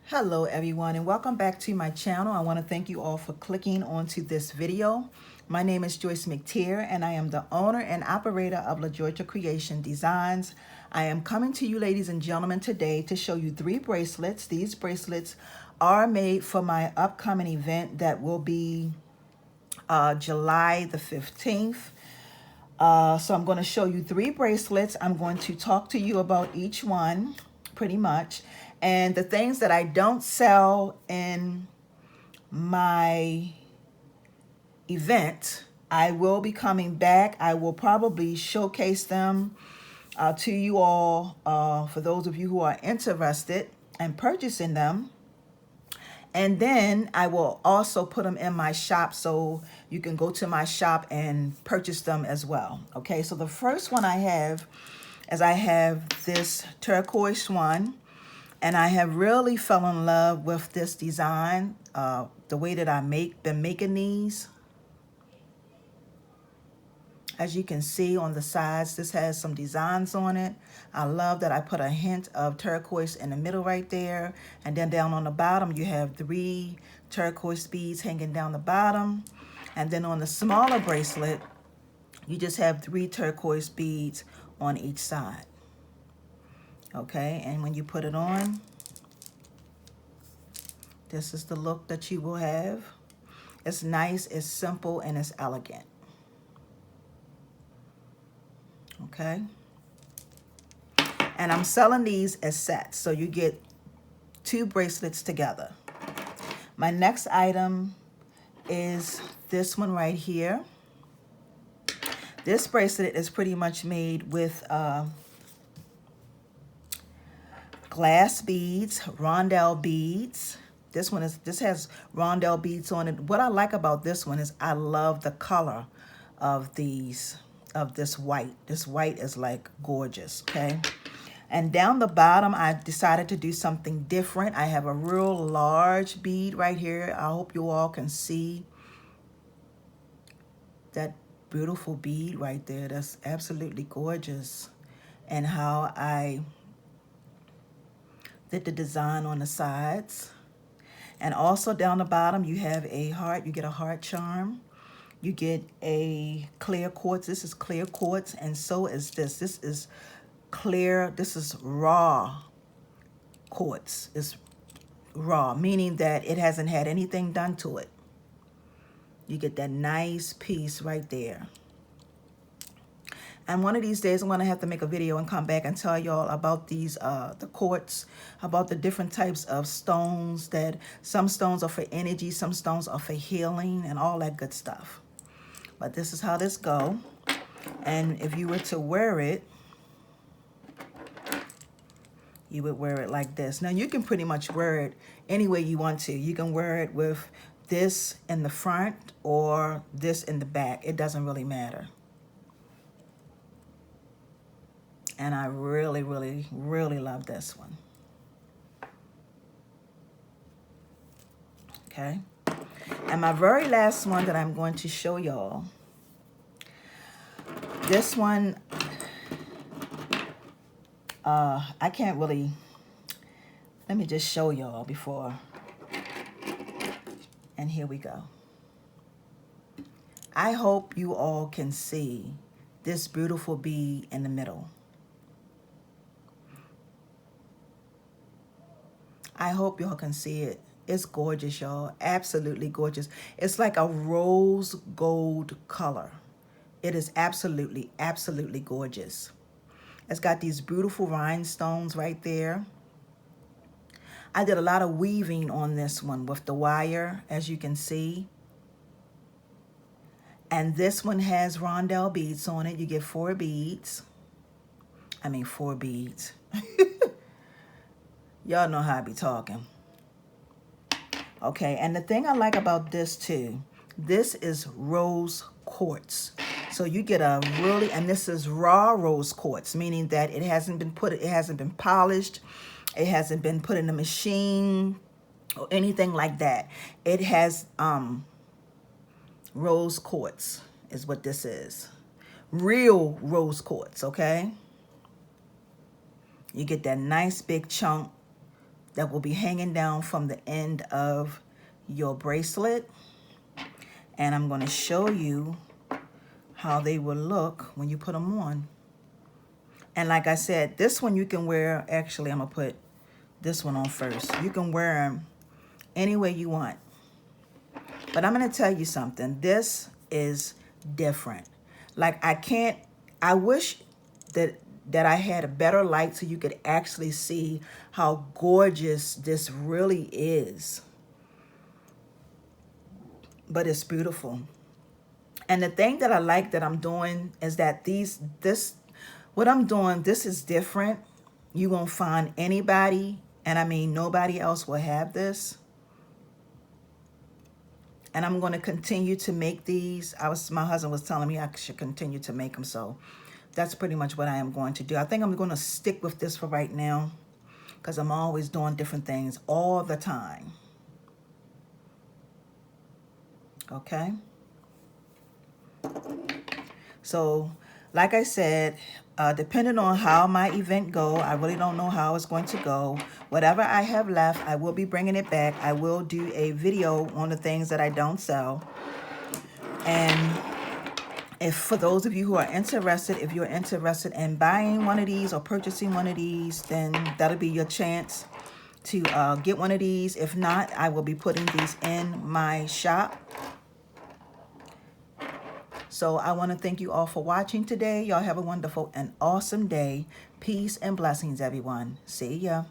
Hello everyone, and welcome back to my channel. I want to thank you all for clicking onto this video. My name is Joyce McTeer and I am the owner and operator of La Georgia Creation Designs. I am coming to you, ladies and gentlemen, today to show you 3 bracelets. These bracelets are made for my upcoming event that will be July the 15th. So I'm going to show you 3 bracelets. I'm going to talk to you about each one pretty much. And the things that I don't sell in my event, I will be coming back. I will probably showcase them to you all for those of you who are interested in purchasing them. And then I will also put them in my shop so you can go to my shop and purchase them as well. Okay, so the first one I have is I have this turquoise one. And I have really fell in love with this design, the way that been making these. As you can see on the sides, this has some designs on it. I love that I put a hint of turquoise in the middle right there. And then down on the bottom, you have 3 turquoise beads hanging down the bottom. And then on the smaller bracelet, you just have 3 turquoise beads on each side. Okay, and when you put it on, this is the look that you will have. It's nice, it's simple, and it's elegant. Okay. And I'm selling these as sets, so you get 2 bracelets together. My next item is this one right here. This bracelet is pretty much made with glass beads, rondelle beads. This has rondelle beads on it. What I like about this one is I love the color of this white. This white is like gorgeous, okay? And down the bottom, I decided to do something different. I have a real large bead right here. I hope you all can see that beautiful bead right there. That's absolutely gorgeous. And how I did the design on the sides. And also down the bottom, you have a heart. You get a heart charm. You get a clear quartz. This is clear quartz, and so is this. This is clear. This is raw quartz. It's raw, meaning that it hasn't had anything done to it. You get that nice piece right there. And one of these days, I'm going to have to make a video and come back and tell y'all about these, the quartz, about the different types of stones, that some stones are for energy, some stones are for healing, and all that good stuff. But this is how this go. And if you were to wear it, you would wear it like this. Now, you can pretty much wear it any way you want to. You can wear it with this in the front or this in the back. It doesn't really matter. And I really, really, really love this one. Okay. And my very last one that I'm going to show y'all. This one, I can't really, let me just show y'all before. And here we go. I hope you all can see this beautiful bead in the middle. I hope y'all can see it. It's gorgeous, y'all. Absolutely gorgeous. It's like a rose gold color. It is absolutely, absolutely gorgeous. It's got these beautiful rhinestones right there. I did a lot of weaving on this one with the wire, as you can see. And this one has rondelle beads on it. You get 4 beads. I mean 4 beads. Y'all know how I be talking. Okay, and the thing I like about this too, this is rose quartz. So you get a really, and this is raw rose quartz, meaning that it hasn't been polished, it hasn't been put in a machine or anything like that. It has rose quartz is what this is. Real rose quartz, okay? You get that nice big chunk that will be hanging down from the end of your bracelet. And I'm going to show you how they will look when you put them on. And like I said, this one you can wear, actually I'm going to put this one on first. You can wear them any way you want. But I'm going to tell you something. This is different. Like I wish that I had a better light so you could actually see how gorgeous this really is. But it's beautiful. And the thing that I like that I'm doing is that what I'm doing, this is different. You won't find anybody, and I mean nobody else will have this. And I'm going to continue to make these. My husband was telling me I should continue to make them, so that's pretty much what I am going to do. I think I'm going to stick with this for right now because I'm always doing different things all the time. Okay? So, like I said, depending on how my event go, I really don't know how it's going to go. Whatever I have left, I will be bringing it back. I will do a video on the things that I don't sell. And if for those of you who are interested, if you're interested in buying one of these or purchasing one of these, then that'll be your chance to get one of these. If not, I will be putting these in my shop. So I want to thank you all for watching today. Y'all have a wonderful and awesome day. Peace and blessings, everyone. See ya.